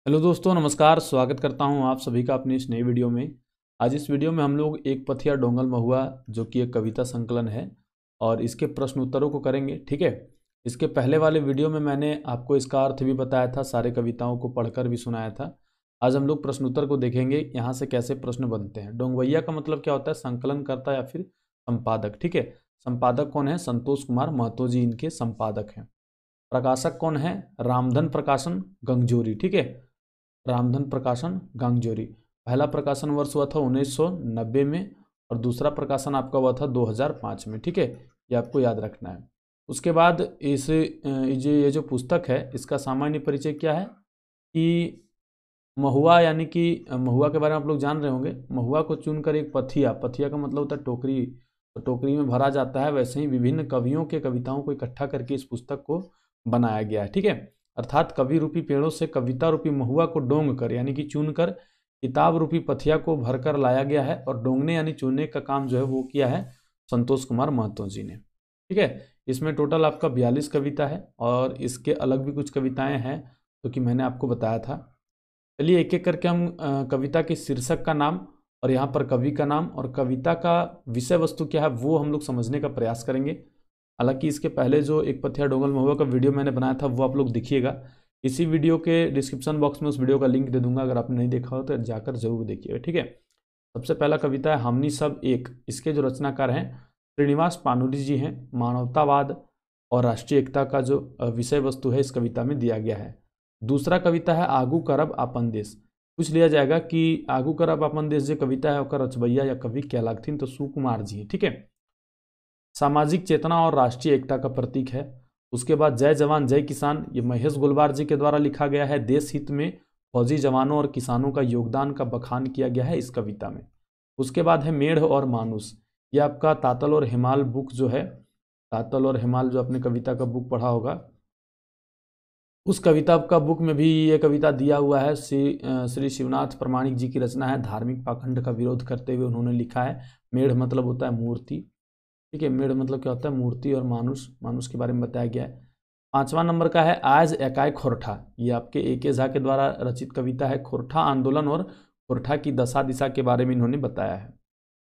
Hello दोस्तों, नमस्कार। स्वागत करता हूं आप सभी का अपनी इस नई वीडियो में। आज इस वीडियो में हम लोग एक पथिया डोंगल महुआ जो कि एक कविता संकलन है और इसके प्रश्न उत्तरों को करेंगे। ठीक है। इसके पहले वाले वीडियो में मैंने आपको इसका अर्थ भी बताया था, सारे कविताओं को पढ़कर भी सुनाया था। आज हम लोग प्रश्न उत्तर को देखेंगे, यहाँ से कैसे प्रश्न बनते हैं। डोंगवैया का मतलब क्या होता है? संकलन करता या फिर संपादक। ठीक है। संपादक कौन है? संतोष कुमार महतो जी इनके संपादक हैं। प्रकाशक कौन है? रामधन प्रकाशन गंगजोरी। ठीक है। रामधन प्रकाशन गंगजोरी। पहला प्रकाशन वर्ष हुआ था 1990 में और दूसरा प्रकाशन आपका हुआ था 2005 में। ठीक है, ये आपको याद रखना है। उसके बाद ये जो पुस्तक है इसका सामान्य परिचय क्या है कि महुआ, यानी कि महुआ के बारे में आप लोग जान रहे होंगे। महुआ को चुनकर एक पथिया, पथिया का मतलब होता है टोकरी, तो टोकरी में भरा जाता है। वैसे ही विभिन्न कवियों के कविताओं को इकट्ठा करके इस पुस्तक को बनाया गया है। ठीक है। अर्थात कवि रूपी पेड़ों से कविता रूपी महुआ को डोंग कर यानी कि चुनकर किताब रूपी पथिया को भरकर लाया गया है और डोंगने यानी चुनने का काम जो है वो किया है संतोष कुमार महतो जी ने। ठीक है। इसमें टोटल आपका 42 कविता है और इसके अलग भी कुछ कविताएं हैं जो कि मैंने आपको बताया था। चलिए एक एक करके हम कविता के शीर्षक का नाम और यहाँ पर कवि का नाम और कविता का विषय वस्तु क्या है वो हम लोग समझने का प्रयास करेंगे। हालांकि इसके पहले जो एक पथिया डोंगल महुआ का वीडियो मैंने बनाया था वो आप लोग देखिएगा। इसी वीडियो के डिस्क्रिप्शन बॉक्स में उस वीडियो का लिंक दे दूंगा, अगर आपने नहीं देखा हो तो जाकर जरूर देखिएगा। ठीक है। सबसे पहला कविता है हमनी सब एक। इसके जो रचनाकार हैं श्रीनिवास पानुरी जी हैं। मानवतावाद और राष्ट्रीय एकता का जो विषय वस्तु है इस कविता में दिया गया है। दूसरा कविता है आगू करब आपन देश। पूछ लिया जाएगा कि आगू करब आपन देश जो कविता है ओकर रचबैया या कवि क्या लागथिन, तो सुकुमार जी हैं। ठीक है। सामाजिक चेतना और राष्ट्रीय एकता का प्रतीक है। उसके बाद जय जवान जय किसान, ये महेश गुलबार जी के द्वारा लिखा गया है। देश हित में फौजी जवानों और किसानों का योगदान का बखान किया गया है इस कविता में। उसके बाद है मेढ़ और मानुस। ये आपका तातल और हिमाल बुक जो है, तातल और हिमाल जो आपने कविता का बुक पढ़ा होगा उस कविता का बुक में भी ये कविता दिया हुआ है। श्री शिवनाथ प्रमाणिक जी की रचना है। धार्मिक पाखंड का विरोध करते हुए उन्होंने लिखा है। मेढ़ मतलब होता है मूर्ति। ठीक है। मेढ़ मतलब क्या होता है? मूर्ति। और मानुष, मानुष के बारे में बताया गया है। 5वां नंबर का है आज एकाय खोरठा। ये आपके ए.के. झा के द्वारा रचित कविता है। खोरठा आंदोलन और खोरठा की दशा दिशा के बारे में इन्होंने बताया है।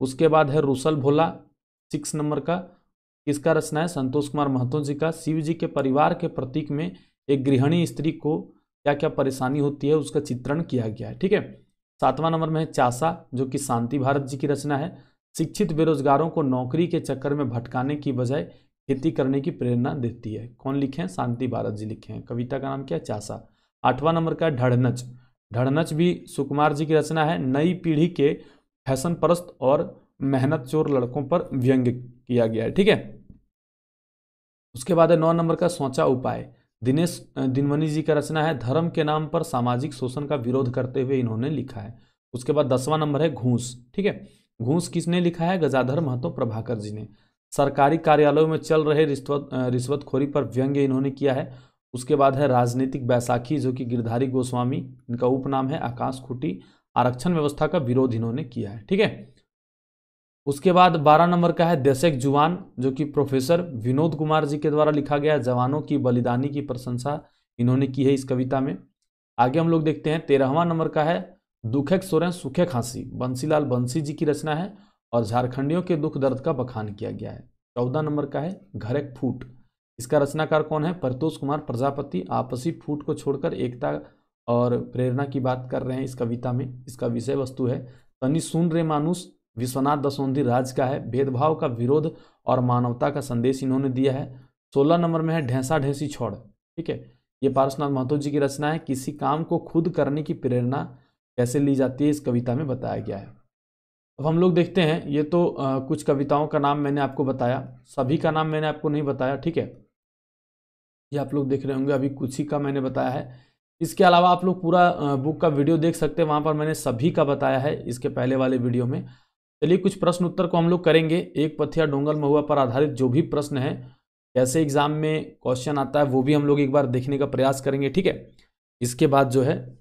उसके बाद है रुसल भोला, 6 नंबर का। किसका रचना है? संतोष कुमार महतो जी का। शिव जी के परिवार के प्रतीक में एक गृहिणी स्त्री को क्या क्या परेशानी होती है उसका चित्रण किया गया है। ठीक है। 7वां नंबर में है चासा, जो कि शांति भारत जी की रचना है। शिक्षित बेरोजगारों को नौकरी के चक्कर में भटकाने की बजाय खेती करने की प्रेरणा देती है। कौन लिखे हैं? शांति भारत जी लिखे हैं। कविता का नाम क्या है? चासा। 8वां नंबर का है ढड़नच। ढड़नच भी सुकुमार जी की रचना है। नई पीढ़ी के फैशन परस्त और मेहनत चोर लड़कों पर व्यंग्य किया गया है। ठीक है। उसके बाद है 9 नंबर का सोचा उपाय। दिनेश दिनमणि जी का रचना है। धर्म के नाम पर सामाजिक शोषण का विरोध करते हुए इन्होंने लिखा है। उसके बाद 10वां नंबर है घूस। ठीक है। घूस किसने लिखा है? गजाधर महतो प्रभाकर जी ने। सरकारी कार्यालयों में चल रहे रिश्वतखोरी पर व्यंग्य इन्होंने किया है। उसके बाद है राजनीतिक बैसाखी, जो कि गिरधारी गोस्वामी, इनका उपनाम है। आकाश खूटी। आरक्षण व्यवस्था का विरोध इन्होंने किया है। ठीक है। उसके बाद 12 नंबर का है देशक जुवान, जो कि प्रोफेसर विनोद कुमार जी के द्वारा लिखा गया है। जवानों की बलिदानी की प्रशंसा इन्होंने की है इस कविता में। आगे हम लोग देखते हैं 13वां नंबर का है दुखेक सोरें सुखे खांसी। बंसीलाल बंसी जी की रचना है और झारखंडियों के दुख दर्द का बखान किया गया है। 14 नंबर का है घरेक फूट। इसका रचनाकार कौन है? परतोष कुमार प्रजापति। आपसी फूट को छोड़कर एकता और प्रेरणा की बात कर रहे हैं इस कविता में। इसका विषय वस्तु है तनी सुन रे मानुष। विश्वनाथ दसोंधी राज का है। भेदभाव का विरोध और मानवता का संदेश इन्होंने दिया है। 16 नंबर में है ढेंसा ढेंसी छोड़। ठीक है। ये पारसनाथ महतो जी की रचना है। किसी काम को खुद करने की प्रेरणा कैसे ली जाती है इस कविता में बताया गया है। अब हम लोग देखते हैं, ये तो कुछ कविताओं का नाम मैंने आपको बताया, सभी का नाम मैंने आपको नहीं बताया। ठीक है। ये आप लोग देख रहे होंगे, अभी कुछ ही का मैंने बताया है। इसके अलावा आप लोग पूरा बुक का वीडियो देख सकते हैं, वहाँ पर मैंने सभी का बताया है इसके पहले वाले वीडियो में। चलिए कुछ प्रश्न उत्तर को हम लोग करेंगे। एक पथिया डोंगल महुआ पर आधारित जो भी प्रश्न है, कैसे एग्जाम में क्वेश्चन आता है, वो भी हम लोग एक बार देखने का प्रयास करेंगे। ठीक है। इसके बाद जो है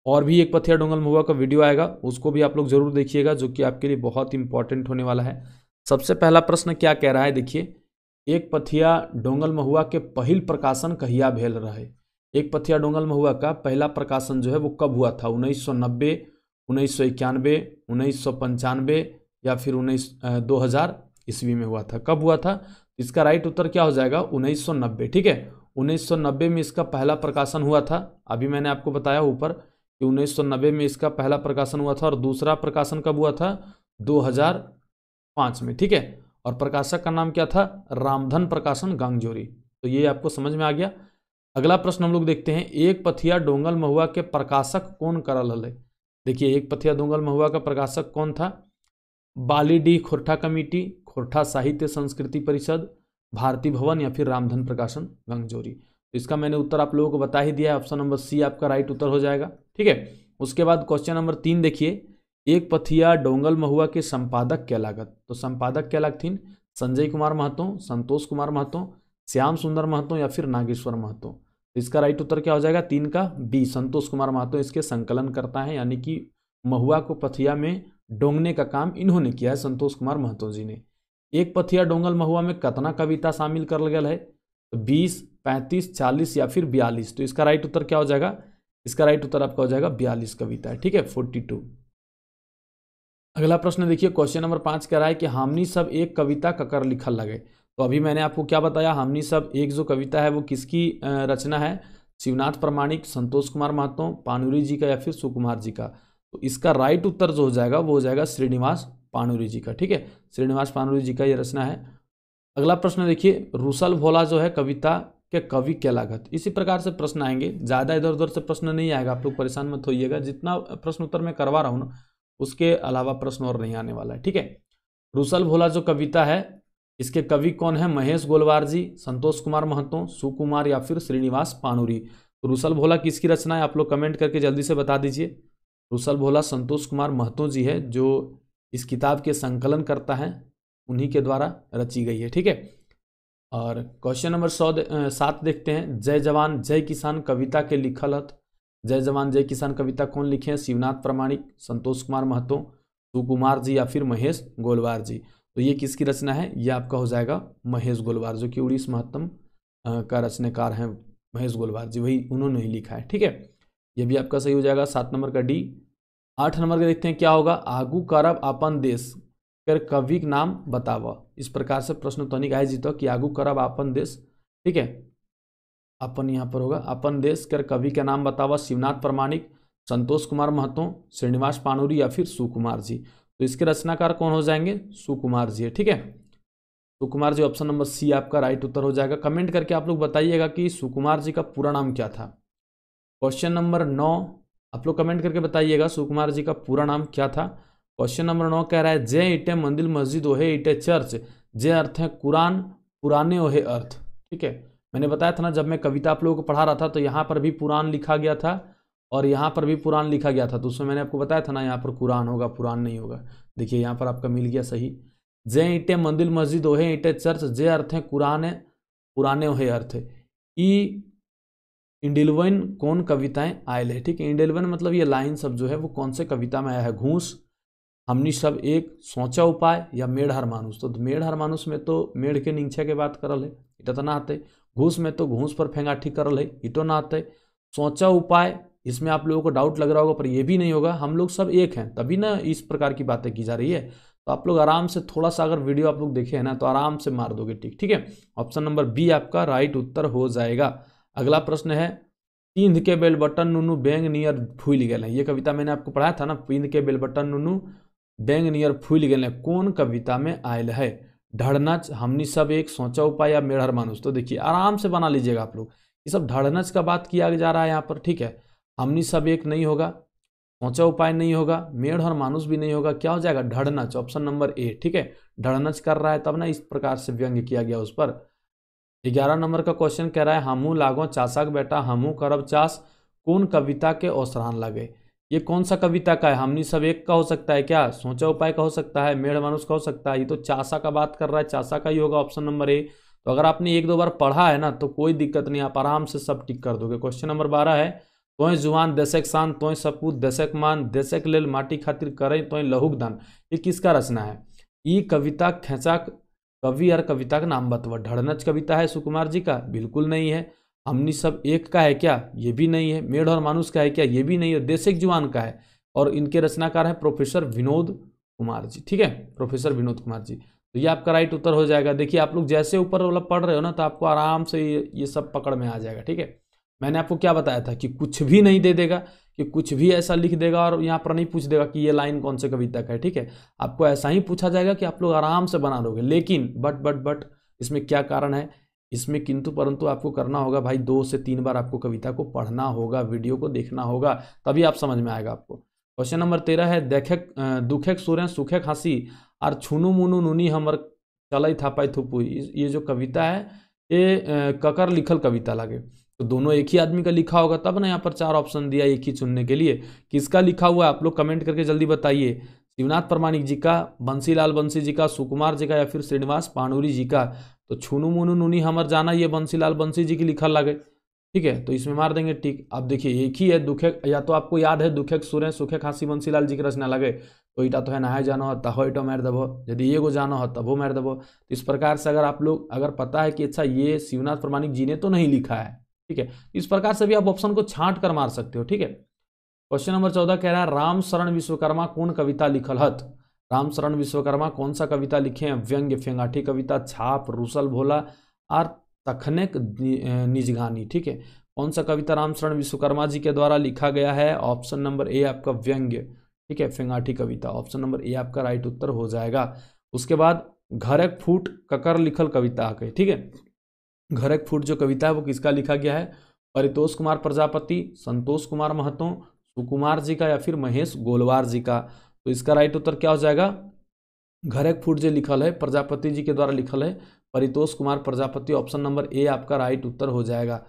और भी एक पथिया डोंगल महुआ का वीडियो आएगा, उसको भी आप लोग जरूर देखिएगा, जो कि आपके लिए बहुत इंपॉर्टेंट होने वाला है। सबसे पहला प्रश्न क्या कह रहा है, देखिए। एक पथिया डोंगल महुआ के पहिल प्रकाशन कहिया भेल रहे। एक पथिया डोंगल महुआ का पहला प्रकाशन जो है वो कब हुआ था? 1990, 1991, 1995 या फिर 2000 ईस्वी में हुआ था? कब हुआ था? इसका राइट उत्तर क्या हो जाएगा? 1990। ठीक है, 1990 में इसका पहला प्रकाशन हुआ था। अभी मैंने आपको बताया ऊपर कि 1990 में इसका पहला प्रकाशन हुआ था और दूसरा प्रकाशन कब हुआ था? 2005 में। ठीक है, और प्रकाशक का नाम क्या था? रामधन प्रकाशन गांगजोरी। तो ये आपको समझ में आ गया। अगला प्रश्न हम लोग देखते हैं, एक पथिया डोंगल महुआ के प्रकाशक कौन करल हले? देखिए, एक पथिया डोंगल महुआ का प्रकाशक कौन था? बालीडीह खोरठा कमेटी, खोरठा साहित्य संस्कृति परिषद, भारती भवन या फिर रामधन प्रकाशन गंगजोरी। तो इसका मैंने उत्तर आप लोगों को बता ही दिया है, ऑप्शन नंबर सी आपका राइट उत्तर हो जाएगा। ठीक है, उसके बाद क्वेश्चन नंबर 3 देखिए, एक पथिया डोंगल महुआ के संपादक क्या लागत? तो संपादक क्या लागथिन? संजय कुमार महतो, संतोष कुमार महतो, श्याम सुंदर महतो या फिर नागेश्वर महतो। तो इसका राइट उत्तर क्या हो जाएगा? 3 का बी, संतोष कुमार महतो इसके संकलन करता है, यानी कि महुआ को पथिया में डोंगने का काम इन्होंने किया है, संतोष कुमार महतो जी ने। एक पथिया डोंगल महुआ में कितना कविता शामिल कर गया है? तो 20, 35, 40 या फिर 42। तो इसका राइट उत्तर क्या हो जाएगा? इसका राइट उत्तर आपका हो जाएगा 42 कविता है। ठीक है, 42। अगला प्रश्न देखिए, क्वेश्चन नंबर 5 कह रहा है कि हमनी सब एक कविता ककर लिखल लगे। तो अभी मैंने आपको क्या बताया, हमनी सब एक जो कविता है वो किसकी रचना है? शिवनाथ प्रमाणिक, संतोष कुमार महतो, पानुरी जी का या फिर सुकुमार जी का। तो इसका राइट उत्तर जो हो जाएगा वो हो जाएगा श्रीनिवास पानुरी जी का। ठीक है, श्रीनिवास पानुरी जी का ये रचना है। अगला प्रश्न देखिए, रुसल भोला जो है कविता के कवि क्या लागत? इसी प्रकार से प्रश्न आएंगे, ज़्यादा इधर उधर से प्रश्न नहीं आएगा, आप लोग परेशान मत होइएगा। जितना प्रश्न उत्तर मैं करवा रहा हूँ ना, उसके अलावा प्रश्न और नहीं आने वाला है। ठीक है, रुसल भोला जो कविता है इसके कवि कौन है? महेश गोलवार जी, संतोष कुमार महतो, सुकुमार या फिर श्रीनिवास पानुरी। तो रुसल भोला किसकी रचना है? आप लोग कमेंट करके जल्दी से बता दीजिए। रुसल भोला संतोष कुमार महतो जी है जो इस किताब के संकलन करता है, उन्हीं के द्वारा रची गई है। ठीक है, और क्वेश्चन नंबर 7 देखते हैं, जय जवान जय किसान कविता के लिखल हत। जय जवान जय किसान कविता कौन लिखे हैं? शिवनाथ प्रमाणिक, संतोष कुमार महतो, सुकुमार जी या फिर महेश गोलवार जी। तो ये किसकी रचना है? ये आपका हो जाएगा महेश गोलवार, जो कि उड़ीस महत्तम का रचनाकार हैं महेश गोलवार जी, वही उन्होंने ही लिखा है। ठीक है, ये भी आपका सही हो जाएगा, 7 नंबर का डी। 8 नंबर का देखते हैं क्या होगा, आगू करब अपन देश कर कवि के नाम बतावा। इस प्रकार से प्रश्न तनिक आए जीतो कि आगू करब अपन देश। ठीक है, अपन यहाँ पर होगा अपन देश कर कवि का नाम बतावा, शिवनाथ प्रमाणिक, संतोष कुमार महतो, श्रीनिवास पानुरी या फिर सुकुमार जी। तो इसके रचनाकार कौन हो जाएंगे? सुकुमार जी है। ठीक है, सुकुमार जी, ऑप्शन नंबर सी आपका राइट उत्तर हो जाएगा। कमेंट करके आप लोग बताइएगा कि सुकुमार जी का पूरा नाम क्या था। क्वेश्चन नंबर 9 आप लोग कमेंट करके बताइएगा सुकुमार जी का पूरा नाम क्या था। क्वेश्चन नंबर 9 कह रहा है, जय इटे मंदिर मस्जिद ओहे इटे चर्च, जय अर्थ है कुरान, पुराने ओहे अर्थ। ठीक है, मैंने बताया था ना, जब मैं कविता आप लोगों को पढ़ा रहा था तो यहाँ पर भी पुराण लिखा गया था और यहाँ पर भी पुराण लिखा गया था, तो उसमें मैंने आपको बताया था ना, यहाँ पर कुरान होगा पुराण नहीं होगा। देखिए यहाँ पर आपका मिल गया सही, जय इटे मंदिर मस्जिद ओहे इटे चर्च, जय अर्थ है कुरान है पुराने ओहे अर्थ। ई इंडिलवन कौन कविताएं आयल है? ठीक है, इंडिलवन मतलब ये लाइन सब जो है वो कौन से कविता में आया है? घूस, हमनी सब एक, सोचा उपाय या मेढ़ हर मानुस। तो मेढ़ हर मानुस में तो मेढ़ के नीचे के बात करल है, इटा तो ना आते। घूस में तो घूस पर फेंगाठी करल है, इटो ना आते। सोचा उपाय, इसमें आप लोगों को डाउट लग रहा होगा पर ये भी नहीं होगा, हम लोग सब एक हैं तभी ना इस प्रकार की बातें की जा रही है। तो आप लोग आराम से थोड़ा सा अगर वीडियो आप लोग देखे हैं ना तो आराम से मार दोगे टिक। ठीक है, ऑप्शन नंबर बी आपका राइट उत्तर हो जाएगा। अगला प्रश्न है, पींध के बेल बटन नुनू बैंग नियर फूल गए। ये कविता मैंने आपको पढ़ाया था ना, पींध के बेल बटन नुनू बैंग नियर फूल गए, कौन कविता में आयल है? ढड़नच, हमनी सब एक, सोचा उपाय या मेढ़र मानुस। तो देखिए आराम से बना लीजिएगा आप लोग, ये सब ढड़नच का बात किया जा रहा है यहाँ पर। ठीक है, हमनी सब एक नहीं होगा, सोचा उपाय नहीं होगा, मेढ़ और मानुस भी नहीं होगा, क्या हो जाएगा? ढड़नच, ऑप्शन नंबर ए। ठीक है, ढड़नच कर रहा है तब ना इस प्रकार से व्यंग्य किया गया उस पर। 11 नंबर का क्वेश्चन कह रहा है, हमू लागो चासा के बेटा हमू करब चास, कौन कविता के अवसरान लगे? ये कौन सा कविता का है? हमनी सब एक का हो सकता है क्या? सोचा उपाय का हो सकता है, मेढ़ मानुस का हो सकता है, ये तो चासा का बात कर रहा है, चासा का ही होगा, ऑप्शन नंबर ए। तो अगर आपने 1-2 बार पढ़ा है ना तो कोई दिक्कत नहीं, आप आराम से सब टिक कर दोगे। क्वेश्चन नंबर 12 है, तोय जुआन देशक शान, तोय सपूत देशक मान, देशक लेल माटी खातिर करे तोय लहुक दान। ये किसका रचना है? ये कविता खेचा कवि और कविता का नाम बतवा। ढड़नच कविता है सुकुमार जी का? बिल्कुल नहीं है। हमनी सब एक का है क्या, ये भी नहीं है। मेढ़ और मानुष का है क्या, ये भी नहीं है। देश एक जुबान का है, और इनके रचनाकार हैं प्रोफेसर विनोद कुमार जी, ठीक है, प्रोफेसर विनोद कुमार जी। तो ये आपका राइट उत्तर हो जाएगा। देखिए आप लोग जैसे ऊपर वाला पढ़ रहे हो ना, तो आपको आराम से ये सब पकड़ में आ जाएगा, ठीक है। मैंने आपको क्या बताया था कि कुछ भी नहीं दे देगा, कि कुछ भी ऐसा लिख देगा और यहाँ पर नहीं पूछ देगा कि ये लाइन कौन से कविता का है, ठीक है। आपको ऐसा ही पूछा जाएगा कि आप लोग आराम से बना लोगे। लेकिन बट इसमें क्या कारण है, इसमें किंतु परंतु आपको करना होगा भाई, 2 से 3 बार आपको कविता को पढ़ना होगा, वीडियो को देखना होगा, तभी आप समझ में आएगा आपको। क्वेश्चन नंबर 13 है, देखेक दुखेक सुरें सुखेक हंसी और छुनु मुनु नुनी हमर चलई थापाई थुपुई। ये जो कविता है ये ककर लिखल कविता लगे। तो दोनों एक ही आदमी का लिखा होगा, तब ना यहाँ पर 4 ऑप्शन दिया एक ही चुनने के लिए। किसका लिखा हुआ है आप लोग कमेंट करके जल्दी बताइए। शिवनाथ प्रमाणिक जी का, बंसीलाल बंसी जी का, सुकुमार जी का, या फिर श्रीनिवास पाणुरी जी का। तो छुनु मुनु नुनी हमर जाना, ये बंसीलाल बंसी जी की लिखल लगे, ठीक है। तो इसमें मार देंगे टिक। अब देखिए एक ही है दुखे, या तो आपको याद है दुखेक सुरें सुखेक हंसी बंसीलाल जी की रचना लगे, तो ईटा तो है ना जानो हो तहो ईटो मार देबो, यदि ये गो जानो हो तबो मार देबो। तो इस प्रकार से अगर आप लोग अगर पता है कि अच्छा ये शिवनाथ प्रमाणिक जी ने तो नहीं लिखा है, ठीक है, इस प्रकार से भी आप ऑप्शन को छांट कर मार सकते हो, ठीक है। क्वेश्चन नंबर 14 कह रहा है, राम शरण विश्वकर्मा कौन कविता लिखल हत। राम शरण विश्वकर्मा कौन सा कविता लिखे हैं, व्यंग्य, फेंगाठी कविता, छाप, रूसल भोला और तखनेक निजगानी, ठीक है। कौन सा कविता राम शरण विश्वकर्मा जी के द्वारा लिखा गया है, ऑप्शन नंबर ए आपका व्यंग्य, ठीक है, फेंगाठी कविता, ऑप्शन नंबर ए आपका राइट उत्तर हो जाएगा। उसके बाद घरक फूट ककर लिखल कविता आ गई, ठीक है। घरक फूट जो कविता है वो किसका लिखा गया है, परितोष कुमार प्रजापति, संतोष कुमार महतो, सुकुमार जी का, या फिर महेश गोलवार जी का। तो इसका राइट उत्तर क्या हो जाएगा, घरक फूट जो लिखल है प्रजापति जी के द्वारा लिखल है, Paritosh Kumar Prajapati, option number A आपका राइट उत्तर हो जाएगा।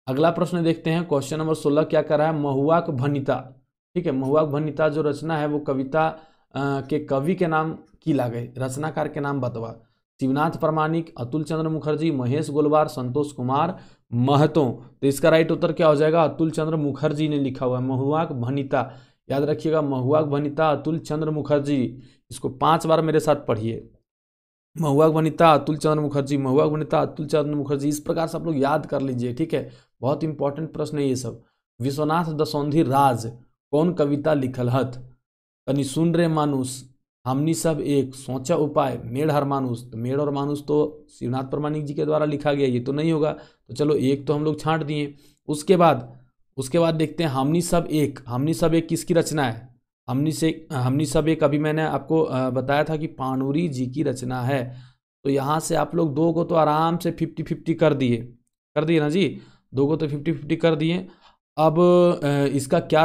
अगला प्रश्न देखते हैं, क्वेश्चन नंबर 16 क्या कर रहा है, महुआक भनिता, ठीक है। महुआक भनिता जो रचना है वो कविता के कवि के नाम की लागे, रचनाकार के नाम बतवा। शिवनाथ प्रमाणिक, अतुल चंद्र मुखर्जी, महेश गोलवार, संतोष कुमार महतो। तो इसका राइट उत्तर क्या हो जाएगा, अतुल चंद्र मुखर्जी ने लिखा हुआ है महुआक भनिता। याद रखिएगा महुआक भनिता अतुल चंद्र मुखर्जी, इसको 5 बार मेरे साथ पढ़िए। महुआक भनिता अतुल चंद्र मुखर्जी, महुआक भनिता अतुल चंद्र मुखर्जी, इस प्रकार से आप लोग याद कर लीजिए, ठीक है। बहुत इंपॉर्टेंट प्रश्न है ये सब। विश्वनाथ दसौंधी राज कौन कविता लिखल हत, तनी सुन रे मानुष, हमनी सब एक, सोचा उपाय, मेढ़ हर मानुष। तो मेढ़ और मानुष तो शिवनाथ प्रमाणिक जी के द्वारा लिखा गया, ये तो नहीं होगा, तो चलो एक तो हम लोग छांट दिए। उसके बाद देखते हैं हमनी सब एक। हमनी सब एक किसकी रचना है, हमनी सब एक अभी मैंने आपको बताया था कि पाणुरी जी की रचना है। तो यहाँ से आप लोग 2 को तो आराम से 50-50 कर दिए ना जी, 2 को तो 50-50 कर दिए। अब इसका क्या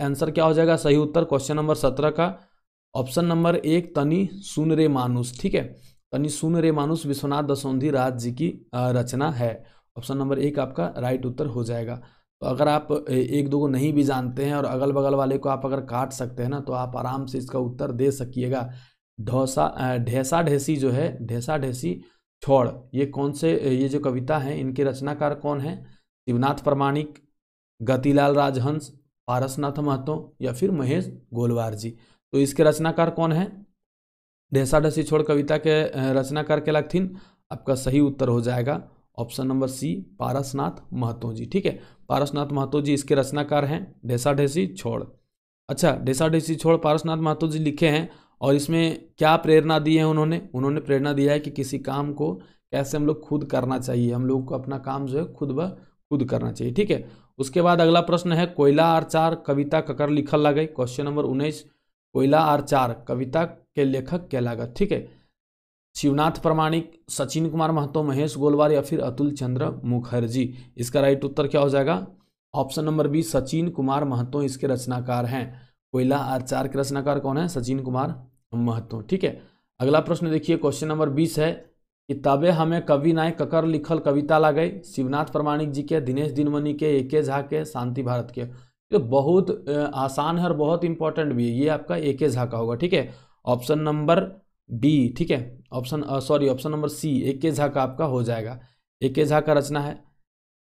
आंसर क्या हो जाएगा, सही उत्तर क्वेश्चन नंबर 17 का ऑप्शन नंबर 1 तनी सुन रे मानुष, ठीक है। तनी सुन रे मानुष विश्वनाथ दसौंधी राज जी की रचना है, ऑप्शन नंबर 1 आपका राइट उत्तर हो जाएगा। तो अगर आप 1-2 को नहीं भी जानते हैं और अगल बगल वाले को आप अगर काट सकते हैं ना, तो आप आराम से इसका उत्तर दे सकिएगा। ढेसा ढेसी जो है, ढेसा ढेसी छोड़, ये कौन से, ये जो कविता है इनके रचनाकार कौन है, शिवनाथ प्रमाणिक, गतिलाल राजहंस, पारसनाथ महतो, या फिर महेश गोलवार जी। तो इसके रचनाकार कौन है, ढेसा ढेसी छोड़ कविता के रचनाकार के लगथिन, आपका सही उत्तर हो जाएगा option number C Parasnath Mahto ji, ठीक है। पारसनाथ महतो जी इसके रचनाकार हैं, ढेसा ढेसी छोड़। अच्छा, ढेसा ढेसी छोड़ पारसनाथ महतो जी लिखे हैं, और इसमें क्या प्रेरणा दी है उन्होंने प्रेरणा दिया है कि किसी काम को कैसे हम लोग खुद करना चाहिए, हम लोग को अपना काम जो है खुद करना चाहिए, ठीक है। उसके बाद अगला प्रश्न है, कोयला आर चार कविता ककर लिखल लगे, क्वेश्चन नंबर 19, कोयला आर चार कविता के लेखक क्या लागत, ठीक है। शिवनाथ प्रमाणिक, सचिन कुमार महतो, महेश गोलवार, या फिर अतुल चंद्र मुखर्जी। इसका राइट उत्तर क्या हो जाएगा, option number B Sachin Kumar Mahato इसके रचनाकार हैं। कोयला आर चार के रचनाकार कौन है, सचिन कुमार महतो, ठीक है। अगला प्रश्न देखिए, क्वेश्चन नंबर 20 है, किताबे हमें कवि नाय ककर लिखल कविता लागे, शिवनाथ प्रमाणिक जी के, दिनेश दिनमणि के, एके झा के, शांति भारत के। ये बहुत आसान है और बहुत इंपॉर्टेंट भी है, ये आपका एके झा का होगा, ठीक है। ऑप्शन नंबर बी, ठीक है, ऑप्शन नंबर सी एके झा का आपका हो जाएगा, एके झा का रचना है।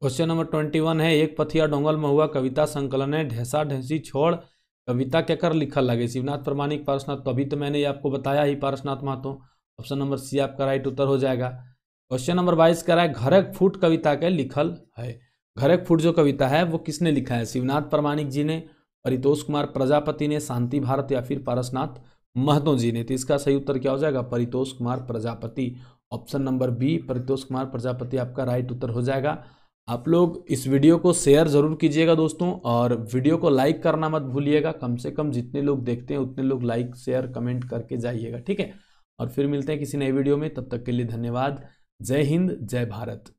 क्वेश्चन नंबर 21 है, एक पथिया डोंगल महुआ कविता संकलन है, ढेसा ढेसी छोड़ कविता क्या कर लिखल लगे, शिवनाथ प्रमाणिक, पारसनाथ, तभी तो मैंने ये आपको बताया ही Parasnath Mahto, option number C आपका राइट उत्तर हो जाएगा। क्वेश्चन नंबर 22 कह रहा है, घरक फूट कविता के लिखल है, घरक फूट जो कविता है वो किसने लिखा है? शिवनाथ प्रामाणिक जी ने, परितोष कुमार प्रजापति ने, शांति भारत या फिर पारसनाथ महतो जी ने? तो इसका सही उत्तर क्या हो जाएगा? Paritosh Kumar Prajapati. Option number B Paritosh Kumar Prajapati आपका राइट उत्तर हो जाएगा। आप लोग इस वीडियो को शेयर जरूर कीजिएगा दोस्तों, और वीडियो को लाइक करना मत भूलिएगा। कम से कम जितने लोग देखते हैं उतने लोग लाइक शेयर कमेंट करके जाइएगा, ठीक है। और फिर मिलते हैं किसी नए वीडियो में, तब तक के लिए धन्यवाद। जय हिंद, जय भारत।